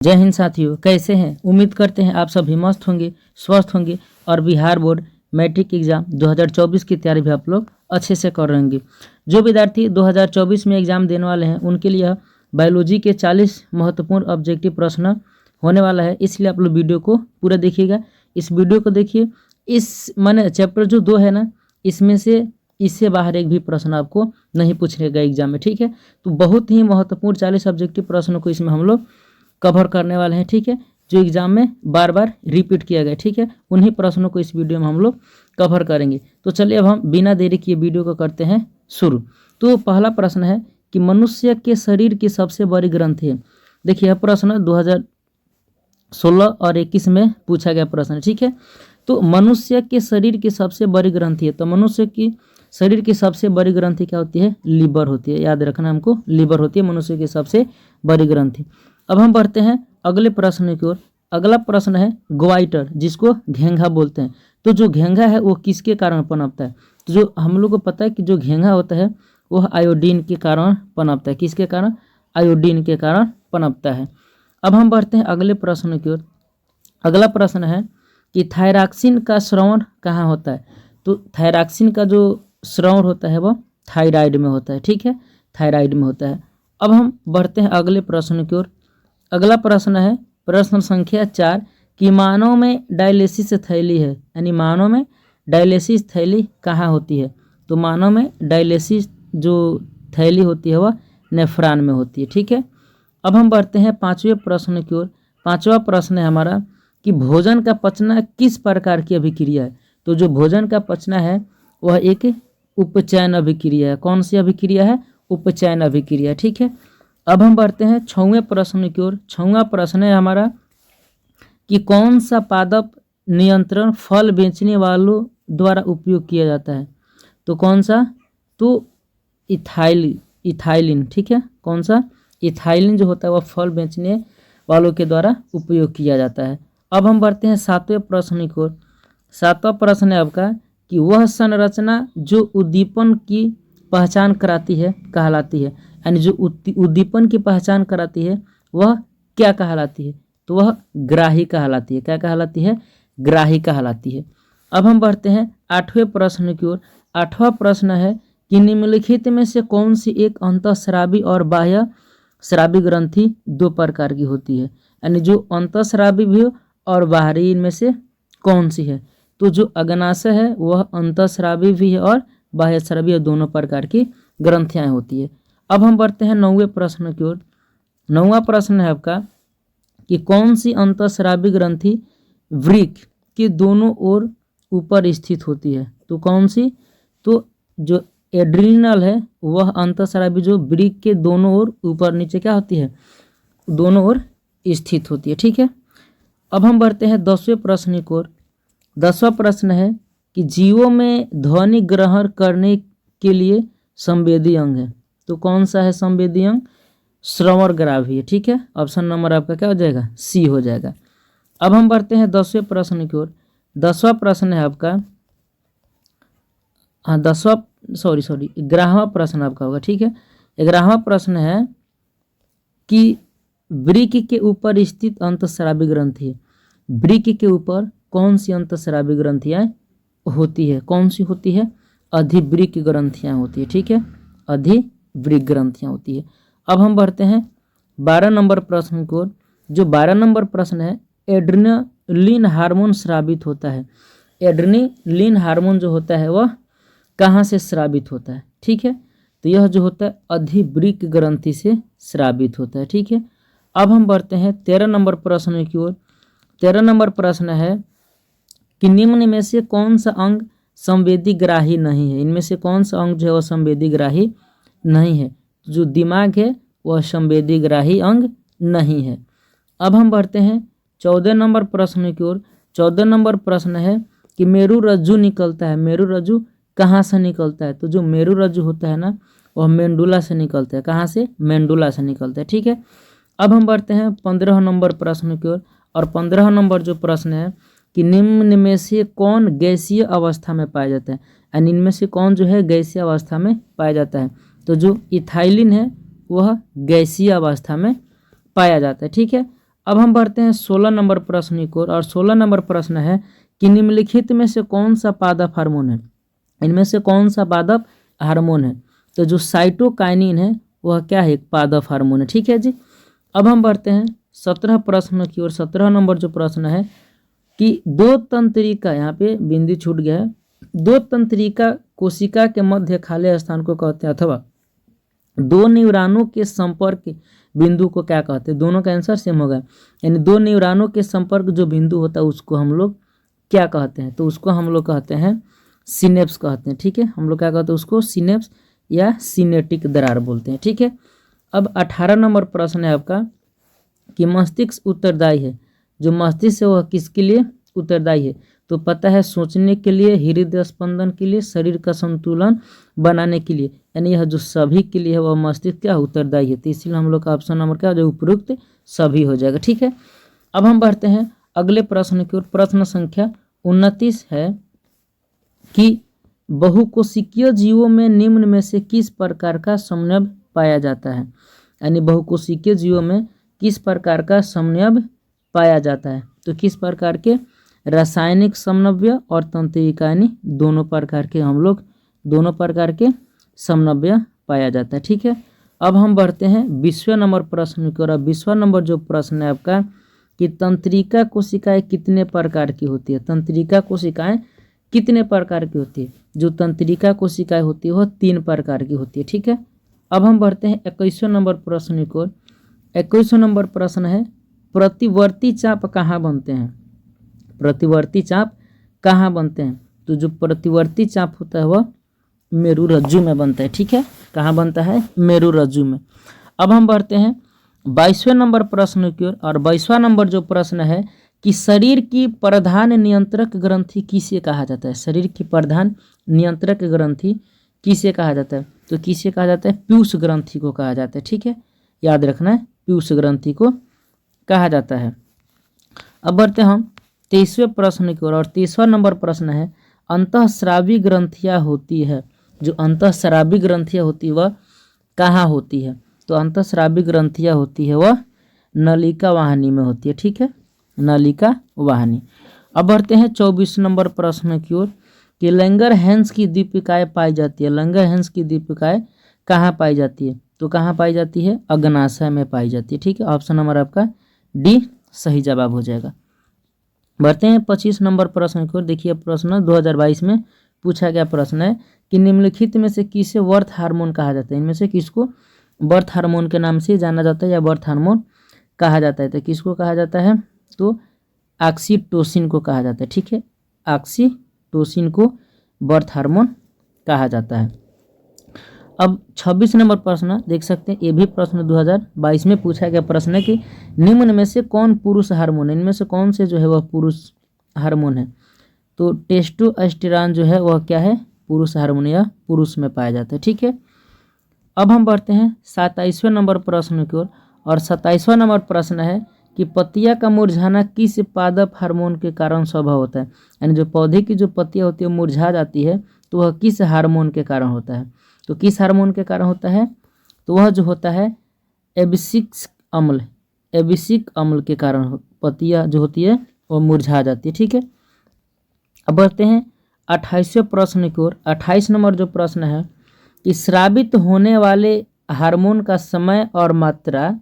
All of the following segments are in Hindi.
जय हिंद साथियों, कैसे हैं? उम्मीद करते हैं आप सभी मस्त होंगे, स्वस्थ होंगे और बिहार बोर्ड मैट्रिक एग्जाम 2024 की तैयारी भी आप लोग अच्छे से कर रहे होंगे। जो विद्यार्थी 2024 में एग्जाम देने वाले हैं उनके लिए बायोलॉजी के 40 महत्वपूर्ण ऑब्जेक्टिव प्रश्न होने वाला है, इसलिए आप लोग वीडियो को पूरा देखिएगा। इस वीडियो को देखिए। इस माने चैप्टर जो 2 है ना, इसमें से इससे बाहर एक भी प्रश्न आपको नहीं पूछेगा एग्जाम में, ठीक है। तो बहुत ही महत्वपूर्ण 40 ऑब्जेक्टिव प्रश्नों को इसमें हम लोग कवर करने वाले हैं, ठीक है, जो एग्जाम में बार बार रिपीट किया गया, ठीक है। उन्हीं प्रश्नों को इस वीडियो में हम लोग कवर करेंगे। तो चलिए अब हम बिना देरी किए वीडियो को करते हैं शुरू। तो पहला प्रश्न है कि मनुष्य के शरीर की सबसे बड़ी ग्रंथि है। देखिए यह प्रश्न 2016 और 21 में पूछा गया प्रश्न है, ठीक है। तो मनुष्य के शरीर की सबसे बड़ी ग्रंथि है, तो मनुष्य की शरीर की सबसे बड़ी ग्रंथि क्या होती है? लीवर होती है। याद रखना हमको, लीवर होती है मनुष्य की सबसे बड़ी ग्रंथि। अब हम बढ़ते हैं अगले प्रश्न की ओर। अगला प्रश्न है ग्वाइटर, जिसको घेंघा बोलते हैं। तो जो घेंघा है वो किसके कारण पनपता है? तो जो हम लोग को पता है कि जो घेंघा होता है वह आयोडीन के कारण पनपता है। किसके कारण? आयोडीन के कारण पनपता है। अब हम बढ़ते हैं अगले प्रश्न की ओर। अगला प्रश्न है कि थायरॉक्सिन का स्राव कहाँ होता है? तो थायरॉक्सिन का जो स्राव होता है वह थायराइड में होता है, ठीक है, थायराइड में होता है। अब हम बढ़ते हैं अगले प्रश्न की ओर। अगला प्रश्न है प्रश्न संख्या 4 कि मानव में डायलिसिस थैली है, यानी मानव में डायलिसिस थैली कहाँ होती है? तो मानव में डायलिसिस जो थैली होती है वह नेफ्रॉन में होती है, ठीक है। अब हम बढ़ते हैं पांचवें प्रश्न की ओर। पांचवा प्रश्न है हमारा कि भोजन का पचना किस प्रकार की अभिक्रिया है? तो जो भोजन का पचना है वह एक उपचयन अभिक्रिया है। कौन सी अभिक्रिया है? उपचयन अभिक्रिया, ठीक है। अब हम बढ़ते हैं 6वें प्रश्न की ओर। 6वां प्रश्न है हमारा कि कौन सा पादप नियंत्रण फल बेचने वालों द्वारा उपयोग किया जाता है? तो कौन सा? तो इथाइलिन, ठीक है। कौन सा? इथाइलिन जो होता है वह फल बेचने वालों के द्वारा उपयोग किया जाता है। अब हम बढ़ते हैं 7वें प्रश्न की ओर। 7वां प्रश्न है आपका कि वह संरचना जो उद्दीपन की पहचान कराती है कहलाती है, यानी जो उद्दीपन की पहचान कराती है वह क्या कहलाती है? तो वह ग्राही कहलाती है। क्या कहलाती है? ग्राही कहलाती है। अब हम बढ़ते हैं 8वें प्रश्न की ओर। 8वां प्रश्न है कि निम्नलिखित में से कौन सी एक अंतःस्रावी और बाह्य स्रावी ग्रंथि दो प्रकार की होती है? यानी जो अंतःस्रावी भी हो और बाहरी, इनमें से कौन सी है? तो जो अग्नाशय है वह अंतःस्रावी भी है और बाह्य स्रावी, दोनों प्रकार की ग्रंथियां होती है। अब हम बढ़ते हैं 9वें प्रश्न की ओर। 9वां प्रश्न है आपका कि कौन सी अंतःस्रावी ग्रंथि वृक्क के दोनों ओर ऊपर स्थित होती है? तो कौन सी? तो जो एड्रिनल है वह अंतःस्रावी जो वृक्क के दोनों ओर ऊपर नीचे क्या होती है? दोनों ओर स्थित होती है, ठीक है। अब हम बढ़ते हैं 10वें प्रश्न की ओर। 10वां प्रश्न है कि जीवों में ध्वनि ग्रहण करने के लिए संवेदी अंग है। तो कौन सा है संवेदी अंग? श्रवण ग्राही है, ठीक है। ऑप्शन नंबर आपका क्या हो जाएगा? सी हो जाएगा। अब हम बढ़ते हैं 10वें प्रश्न की ओर। 10वां प्रश्न है आपका, हाँ 11वां प्रश्न आपका होगा, ठीक है। 11वां प्रश्न है कि वृक्क के ऊपर स्थित अंतःस्रावी ग्रंथि है। वृक्क के ऊपर कौन सी अंतःस्रावी ग्रंथियां होती है? कौन सी होती है? अधिवृक्क ग्रंथियां होती है, ठीक है, अधिवृक्क ग्रंथियां होती है। अब हम बढ़ते हैं 12 नंबर प्रश्न की ओर। जो 12 नंबर प्रश्न है, एड्रेनलिन हार्मोन स्रावित होता है। एड्रेनलिन हार्मोन जो होता है वह कहाँ से स्रावित होता है? ठीक है, तो यह जो होता है अधिवृक्क ग्रंथि से स्रावित होता है, ठीक है। अब हम बढ़ते हैं 13 नंबर प्रश्न की ओर। 13 नंबर प्रश्न है कि निम्न में से कौन सा अंग संवेदी ग्राही नहीं है? इनमें से कौन सा अंग जो है वह संवेदी ग्राही नहीं है? जो दिमाग है वह संवेदी ग्राही अंग नहीं है। अब हम बढ़ते हैं 14 नंबर प्रश्न की ओर। 14 नंबर प्रश्न है कि मेरुरज्जु निकलता है। मेरुरज्जु कहाँ से निकलता है? तो जो मेरुरज्जु होता है ना वह मेंडुला से निकलता है। कहाँ से? मेंडुला से निकलता है, ठीक है। अब हम बढ़ते हैं 15 नंबर प्रश्न की ओर। और 15 नंबर जो प्रश्न है कि निम्न में से कौन गैसीय अवस्था में पाया जाता है? यानी इनमें से कौन जो है गैसीय अवस्था में पाया जाता है? तो जो इथाइलिन है वह गैसीय अवस्था में पाया जाता है, ठीक है। अब हम बढ़ते हैं 16 नंबर प्रश्न की ओर, और 16 नंबर प्रश्न है कि निम्नलिखित में से कौन सा पादप हार्मोन है, इनमें से कौन सा पादप हार्मोन है। तो जो साइटोकाइनिन है वह क्या है, एक पादप हार्मोन है। ठीक है जी। अब हम बढ़ते हैं 17 प्रश्न की ओर। 17 नंबर जो प्रश्न है कि दो तंत्रिका, यहाँ पे बिंदी छूट गया है, दो तंत्रिका कोशिका के मध्य खाली स्थान को कहते हैं, अथवा दो न्यूरॉनों के संपर्क बिंदु को क्या कहते हैं। दोनों का आंसर सेम होगा, यानी दो न्यूरॉनों के संपर्क जो बिंदु होता है उसको हम लोग क्या कहते हैं, तो उसको हम लोग कहते हैं सिनेप्स कहते हैं। ठीक है, हम लोग क्या कहते हैं उसको, सिनेप्स या सिनेटिक दरार बोलते हैं। ठीक है। अब 18 नंबर प्रश्न है आपका कि मस्तिष्क उत्तरदायी है, जो मस्तिष्क है वह किसके लिए उत्तरदायी है। तो पता है सोचने के लिए, हृदय स्पंदन के लिए, शरीर का संतुलन बनाने के लिए, यानी यह जो सभी के लिए है वह मस्तिष्क क्या उत्तरदायी है। तो इसलिए हम लोग का ऑप्शन नंबर क्या जो उपयुक्त सभी हो जाएगा। ठीक है। अब हम बढ़ते हैं अगले प्रश्न की ओर। प्रश्न संख्या 29 है कि बहुकोशिकीय जीवों में निम्न में से किस प्रकार का समन्वय पाया जाता है, यानी बहुकोशिकीय जीवों में किस प्रकार का समन्वय पाया जाता है। तो किस प्रकार के, रासायनिक समन्वय और तंत्रिका, यानी दोनों प्रकार के हम लोग दोनों प्रकार के समन्वय पाया जाता है। ठीक है। अब हम बढ़ते हैं 20वें नंबर प्रश्न की ओर। 20वां नंबर जो प्रश्न है आपका कि तंत्रिका कोशिकाएं कितने प्रकार की होती है। तंत्रिका कोशिकाएं कितने प्रकार की होती है। जो तंत्रिका कोशिकाएं होती है वह 3 प्रकार की होती है। ठीक है। अब हम बढ़ते हैं 21वें नंबर प्रश्न की ओर। 21वां नंबर प्रश्न है प्रतिवर्ती चाप कहाँ बनते हैं। प्रतिवर्ती चाप कहाँ बनते हैं। तो जो प्रतिवर्ती चाप होता है वह मेरुरज्जु में बनता है। ठीक है, कहाँ बनता है, मेरुरज्जु में। अब हम बढ़ते हैं 22वें नंबर प्रश्न की ओर, और 22वां नंबर जो प्रश्न है कि शरीर की प्रधान नियंत्रक ग्रंथि किसे कहा जाता है। शरीर की प्रधान नियंत्रक ग्रंथि किसे कहा जाता है। तो किसे कहा जाता है, पीयूष ग्रंथि को कहा जाता है। ठीक है, याद रखना है, पीयूष ग्रंथि को कहा जाता है। अब बढ़ते हम 23वें प्रश्न की ओर, और 23वां नंबर प्रश्न है अंतःस्रावी ग्रंथियाँ होती है। जो अंतःस्रावी ग्रंथियाँ होती है वह कहाँ होती है। तो अंतःस्रावी ग्रंथियाँ होती है वह नलिका वाहिनी में होती है। ठीक है, नलिका वाहिनी। अब बढ़ते हैं 24 नंबर प्रश्न की ओर कि लैंगरहैंस की दीपिकाएँ पाई जाती है। लैंगरहैंस की दीपिकाएँ कहाँ पाई जाती है। तो कहाँ पाई जाती है, अग्नाशय में पाई जाती है। ठीक है, ऑप्शन नंबर आपका डी सही जवाब हो जाएगा। बढ़ते हैं 25 नंबर प्रश्न की ओर। देखिए प्रश्न 2022 में पूछा गया प्रश्न है कि निम्नलिखित में से किसे बर्थ हार्मोन कहा जाता है। इनमें से किसको बर्थ हार्मोन के नाम से जाना जाता है या बर्थ हार्मोन कहा जाता है। तो किसको कहा जाता है, तो ऑक्सीटोसिन को कहा जाता है। ठीक है, ऑक्सीटोसिन को बर्थ हार्मोन कहा जाता है। अब 26 नंबर प्रश्न देख सकते हैं, ये भी प्रश्न 2022 में पूछा गया प्रश्न है कि निम्न में से कौन पुरुष हार्मोन है। इनमें से कौन से जो है वह पुरुष हार्मोन है। तो टेस्टोस्टेरोन जो है वह क्या है, पुरुष हार्मोन या पुरुष में पाया जाता है। ठीक है। अब हम बढ़ते हैं 27वें नंबर प्रश्न की ओर, और 27वां नंबर प्रश्न है कि पत्तियां का मुरझाना किस पादप हार्मोन के कारण संभव होता है। यानी जो पौधे की जो पत्तियां होती है मुरझा जाती है तो वह किस हार्मोन के कारण होता है। तो किस हार्मोन के कारण होता है, तो वह जो होता है एबिसिक अम्ल, एबिसिक अम्ल के कारण पत्तियां जो होती है वह मुरझा जाती है। ठीक है। अब बढ़ते हैं 28वें प्रश्न की ओर। 28 नंबर जो प्रश्न है कि स्रावित होने वाले हार्मोन का समय और मात्रा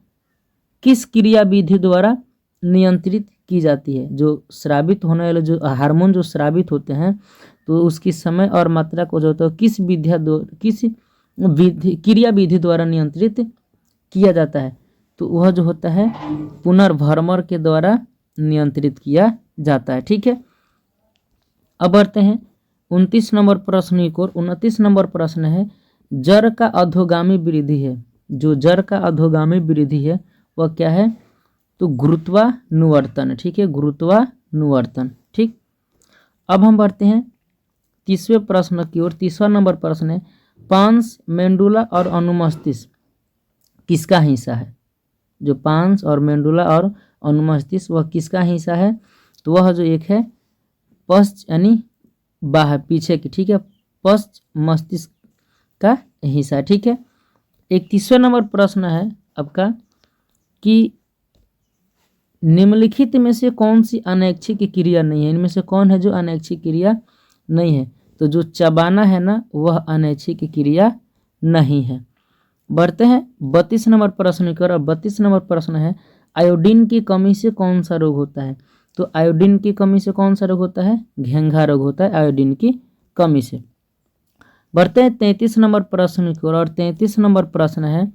किस क्रिया विधि द्वारा नियंत्रित की जाती है। जो स्रावित होने वाले जो हार्मोन जो स्रावित होते हैं तो उसकी समय और मात्रा को जो तो किस विधि क्रिया विधि द्वारा नियंत्रित किया जाता है। तो वह जो होता है पुनर्भ्रमण के द्वारा नियंत्रित किया जाता है। ठीक है। अब बढ़ते हैं 29 नंबर प्रश्न की ओर। 29 नंबर प्रश्न है जड़ का अधोगामी वृद्धि है। जो जड़ का अधोगामी वृद्धि है वह क्या है, तो गुरुत्वानुवर्तन। ठीक है, गुरुत्वानुवर्तन। ठीक। अब हम बढ़ते हैं 30वें प्रश्न की ओर। 30वां नंबर प्रश्न है पांस, मेंडुला और अनुमस्तिष्क किसका हिस्सा है। जो पांस और मेंडुला और अनुमस्तिष्क वह किसका हिस्सा है, तो वह जो एक है पश्च यानी बाहर पीछे की। ठीक है, पश्च मस्तिष्क का हिस्सा। ठीक है। 31वें नंबर प्रश्न है आपका कि निम्नलिखित में से कौन सी अनैच्छिक क्रिया नहीं है, इनमें से कौन है जो अनैच्छिक क्रिया नहीं है? तो जो चबाना है ना वह अनैच्छिक क्रिया नहीं है। बढ़ते हैं 32 नंबर प्रश्न की ओर। 32 नंबर प्रश्न है आयोडीन की कमी से कौन सा रोग होता है? तो आयोडीन की कमी से कौन सा रोग होता है? घेंघा रोग होता है आयोडीन की कमी से। बढ़ते हैं 33 नंबर प्रश्न की ओर। और 33 नंबर प्रश्न है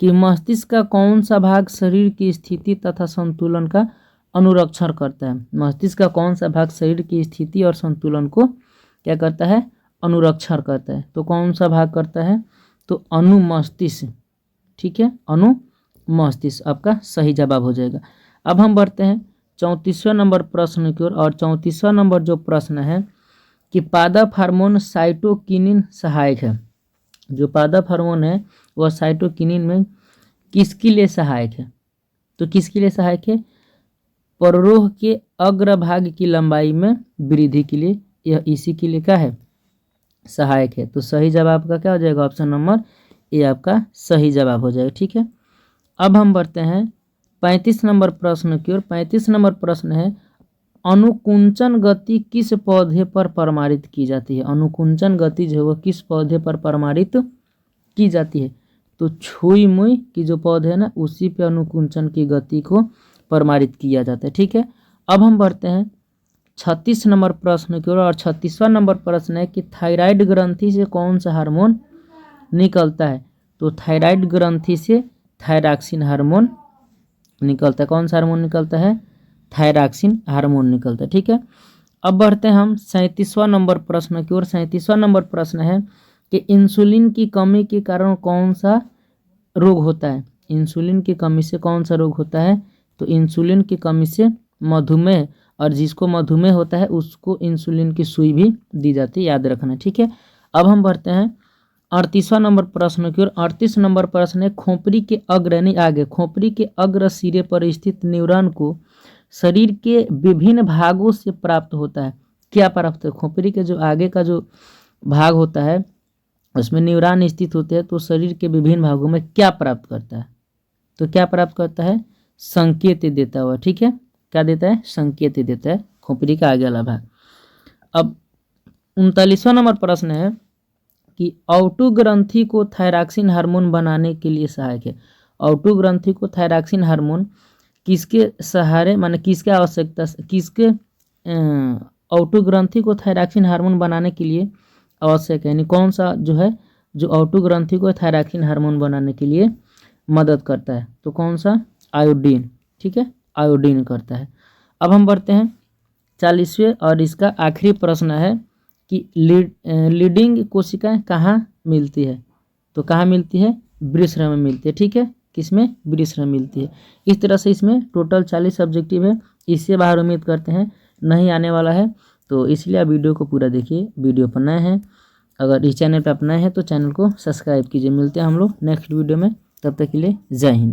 कि मस्तिष्क का कौन सा भाग शरीर की स्थिति तथा संतुलन का अनुरक्षण करता है? मस्तिष्क का कौन सा भाग शरीर की स्थिति और संतुलन को क्या करता है? अनुरक्षण करता है। तो कौन सा भाग करता है? तो अनुमस्तिष्क। ठीक है, अनुमस्तिष्क आपका सही जवाब हो जाएगा। अब हम बढ़ते हैं 34वें नंबर प्रश्न की ओर। और 34वां नंबर जो प्रश्न है कि पादप हार्मोन साइटोकिनिन सहायक है। जो पादप हार्मोन है वह साइटोकिनिन में किसके लिए सहायक है? तो किसके लिए सहायक है? पररोह के अग्रभाग की लंबाई में वृद्धि के लिए यह इसी के लिए क्या है? सहायक है। तो सही जवाब आपका क्या हो जाएगा? ऑप्शन नंबर ए आपका सही जवाब हो जाएगा। ठीक है, अब हम बढ़ते हैं 35 नंबर प्रश्न की ओर। 35 नंबर प्रश्न है अनुकुंचन गति किस पौधे पर प्रमाणित की जाती है? अनुकुंचन गति जो है वह किस पौधे पर प्रमाणित की जाती है? तो छुई मुई की जो पौधे है ना उसी पे अनुकुंचन की गति को प्रमाणित किया जाता है। ठीक है, अब हम बढ़ते हैं 36 नंबर प्रश्न की ओर। और 36वां नंबर प्रश्न है कि थायराइड ग्रंथि से कौन सा हार्मोन निकलता है? तो थायराइड ग्रंथि से थायरॉक्सिन हार्मोन निकलता है। कौन सा हार्मोन निकलता है? थायरॉक्सिन हार्मोन निकलता है। ठीक है, अब बढ़ते हैं हम 37वां नंबर प्रश्न की ओर। 37वां नंबर प्रश्न है कि इंसुलिन की कमी के कारण कौन सा रोग होता है? इंसुलिन की कमी से कौन सा रोग होता है? तो इंसुलिन की कमी से मधुमेह, और जिसको मधुमेह होता है उसको इंसुलिन की सुई भी दी जाती है, याद रखना। ठीक है, अब हम बढ़ते हैं 38वां नंबर प्रश्न की ओर। 38 नंबर प्रश्न है खोपड़ी के अग्र यानी आगे खोपड़ी के अग्र सिरे पर स्थित न्यूरॉन को शरीर के विभिन्न भागों से प्राप्त होता है। क्या प्राप्त है? खोपड़ी के जो आगे का जो भाग होता है उसमें न्यूरॉन स्थित होते हैं। तो शरीर के विभिन्न भागों में क्या प्राप्त करता है? तो क्या प्राप्त करता है? संकेत देता हुआ। ठीक है, क्या देता है? संकेत देता है खोपड़ी का आगे वाला भाग। अब 39वां नंबर प्रश्न है कि ऑटो ग्रंथि को थायरॉक्सिन हार्मोन बनाने के लिए सहायक है। ऑटो ग्रंथि को थायरॉक्सिन हार्मोन किसके सहारे माने किसके आवश्यकता किसके ऑटो ग्रंथि को थायरॉक्सिन हार्मोन बनाने के लिए आवश्यक है? यानी कौन सा जो है जो ऑटो ग्रंथि को थायरॉक्सिन हार्मोन बनाने के लिए मदद करता है? तो कौन सा? आयोडीन। ठीक है, आयोडीन करता है। अब हम बढ़ते हैं 40वें और इसका आखिरी प्रश्न है कि लीडिंग कोशिकाएं कहाँ मिलती है? तो कहाँ मिलती है? वृषण में मिलती है। ठीक है, किसमें? वृषण में मिलती है। इस तरह से इसमें टोटल 40 सब्जेक्टिव है। इससे बाहर उम्मीद करते हैं नहीं आने वाला है, तो इसलिए आप वीडियो को पूरा देखिए। वीडियो पर नए हैं, अगर इस चैनल पर आप नए हैं तो चैनल को सब्सक्राइब कीजिए। मिलते हैं हम लोग नेक्स्ट वीडियो में, तब तक के लिए जय हिंद।